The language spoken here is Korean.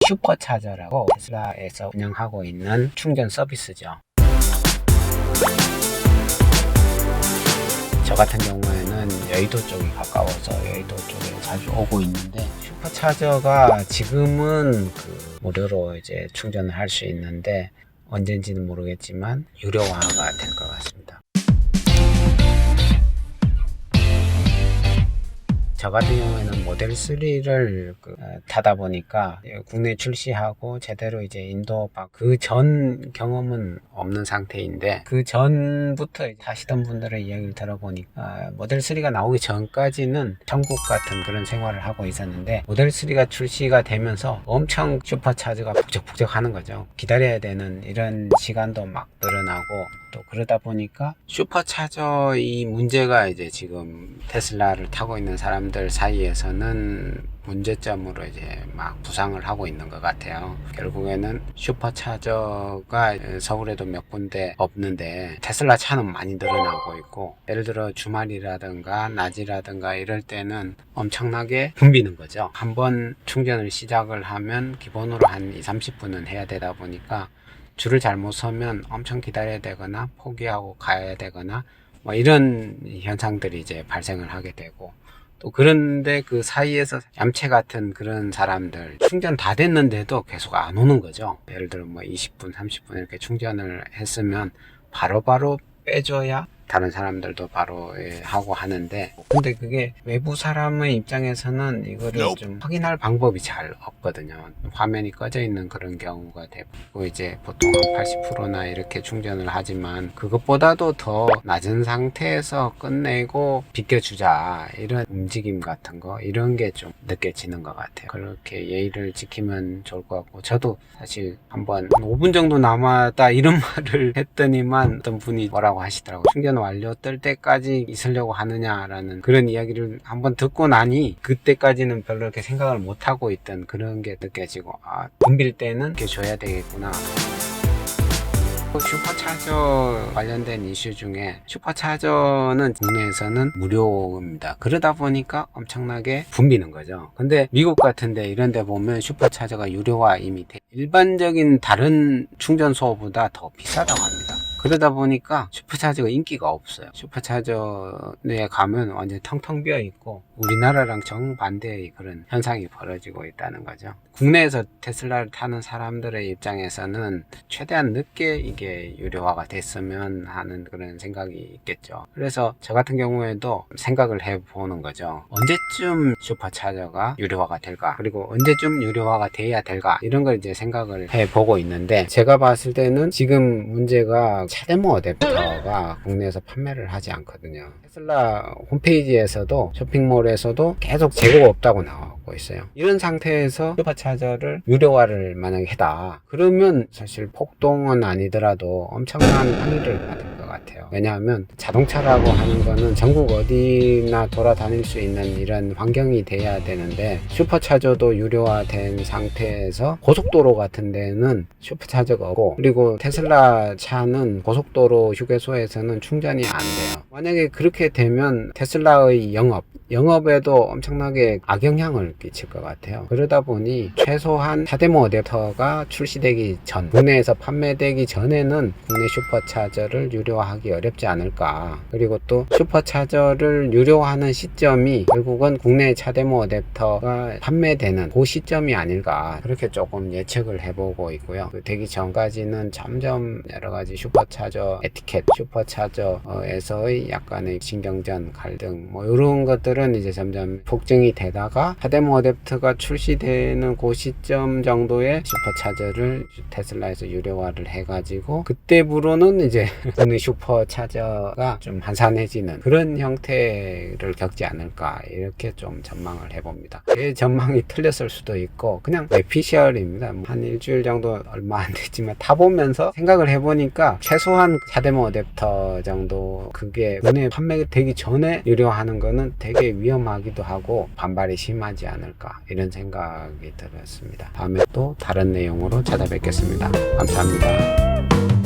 슈퍼차저라고 테슬라에서 운영하고 있는 충전 서비스죠. 저 같은 경우에는 여의도 쪽이 가까워서 여의도 쪽에 자주 오고 있는데, 슈퍼차저가 지금은 무료로 이제 충전을 할 수 있는데 언젠지는 모르겠지만 유료화가 될 것 같습니다. 저 같은 경우에는 모델 3를 타다 보니까 국내 출시하고 제대로 이제 인도받고 그 전 경험은 없는 상태인데, 그 전부터 타시던 분들의 이야기를 들어보니까 모델 3가 나오기 전까지는 천국 같은 그런 생활을 하고 있었는데, 모델 3가 출시가 되면서 엄청 슈퍼차저가 북적북적 하는 거죠. 기다려야 되는 이런 시간도 막 늘어나고, 또 그러다 보니까 슈퍼차저 이 문제가 이제 지금 테슬라를 타고 있는 사람들 사이에서는 문제점으로 이제 막 부상을 하고 있는 것 같아요. 결국에는 슈퍼차저가 서울에도 몇 군데 없는데 테슬라 차는 많이 늘어나고 있고, 예를 들어 주말이라든가 낮이라든가 이럴 때는 엄청나게 붐비는 거죠. 한번 충전을 시작을 하면 기본으로 한 20-30분은 해야 되다 보니까 줄을 잘못 서면 엄청 기다려야 되거나 포기하고 가야 되거나 뭐 이런 현상들이 이제 발생을 하게 되고, 또 그런데 그 사이에서 얌체 같은 그런 사람들 충전 다 됐는데도 계속 안 오는 거죠. 예를 들어 뭐 20분 30분 이렇게 충전을 했으면 바로바로 빼줘야 다른 사람들도 바로 하고 하는데, 근데 그게 외부 사람의 입장에서는 이거를 좀 확인할 방법이 잘 없거든요. 화면이 꺼져 있는 그런 경우가 되고, 이제 보통 한 80%나 이렇게 충전을 하지만 그것보다도 더 낮은 상태에서 끝내고 비켜주자, 이런 움직임 같은 거, 이런 게 좀 느껴지는 것 같아요. 그렇게 예의를 지키면 좋을 것 같고, 저도 사실 한번 5분 정도 남았다 이런 말을 했더니만 어떤 분이 뭐라고 하시더라고요. 충전 완료 뜰 때까지 있으려고 하느냐라는 그런 이야기를 한번 듣고 나니, 그때까지는 별로 이렇게 생각을 못 하고 있던 그런 게 느껴지고, 붐빌 때는 이렇게 줘야 되겠구나. 슈퍼차저 관련된 이슈 중에, 슈퍼차저는 국내에서는 무료입니다. 그러다 보니까 엄청나게 붐비는 거죠. 근데 미국 같은데 이런 데 보면 슈퍼차저가 유료화 이미 일반적인 다른 충전소보다 더 비싸다고 합니다. 그러다 보니까 슈퍼차저가 인기가 없어요. 슈퍼차저에 가면 완전 텅텅 비어 있고 우리나라랑 정반대의 그런 현상이 벌어지고 있다는 거죠. 국내에서 테슬라를 타는 사람들의 입장에서는 최대한 늦게 이게 유료화가 됐으면 하는 그런 생각이 있겠죠. 그래서 저 같은 경우에도 생각을 해보는 거죠. 언제쯤 슈퍼차저가 유료화가 될까? 그리고 언제쯤 유료화가 돼야 될까? 이런 걸 이제 생각을 해보고 있는데, 제가 봤을 때는 지금 문제가 차데모 어댑터가 국내에서 판매를 하지 않거든요. 테슬라 홈페이지에서도 쇼핑몰에서도 계속 재고가 없다고 나오고 있어요. 이런 상태에서 슈퍼차저를 유료화를 만약에 해다 그러면 사실 폭동은 아니더라도 엄청난 항의를 받을 것 같아요. 왜냐하면 자동차라고 하는 거는 전국 어디나 돌아다닐 수 있는 이런 환경이 돼야 되는데, 슈퍼차저도 유료화된 상태에서 고속도로 같은 데는 슈퍼차저가 없고, 그리고 테슬라 차는 고속도로 휴게소에서는 충전이 안 돼요. 만약에 그렇게 되면 테슬라의 영업에도 엄청나게 악영향을 끼칠 것 같아요. 그러다 보니 최소한 차데모 어댑터가 출시되기 전, 국내에서 판매되기 전에는 국내 슈퍼차저를 유료화하기 어렵지 않을까. 그리고 또 슈퍼차저를 유료화하는 시점이 결국은 국내 차데모 어댑터가 판매되는 그 시점이 아닐까, 그렇게 조금 예측을 해보고 있고요. 되기 전까지는 점점 여러가지 슈퍼차저 에티켓, 슈퍼차저에서의 약간의 신경전, 갈등 뭐 이런 것들은 이제 점점 폭증이 되다가 차데모 어댑터가 출시되는 그 시점 정도의 슈퍼차저를 테슬라에서 유료화를 해가지고, 그때부로는 이제 어느 슈퍼차저가 좀 한산해지는 그런 형태를 겪지 않을까, 이렇게 좀 전망을 해봅니다. 제 전망이 틀렸을 수도 있고 그냥 내피셜입니다. 한 일주일 정도 얼마 안 됐지만 타보면서 생각을 해보니까 최소한 차데모 어댑터 정도, 그게 국내 판매되기 전에 유료화하는 거는 되게 위험하기도 하고 반발이 심하지 않을까, 이런 생각이 들었습니다. 다음에 또 다른 내용으로 찾아뵙겠습니다. 감사합니다.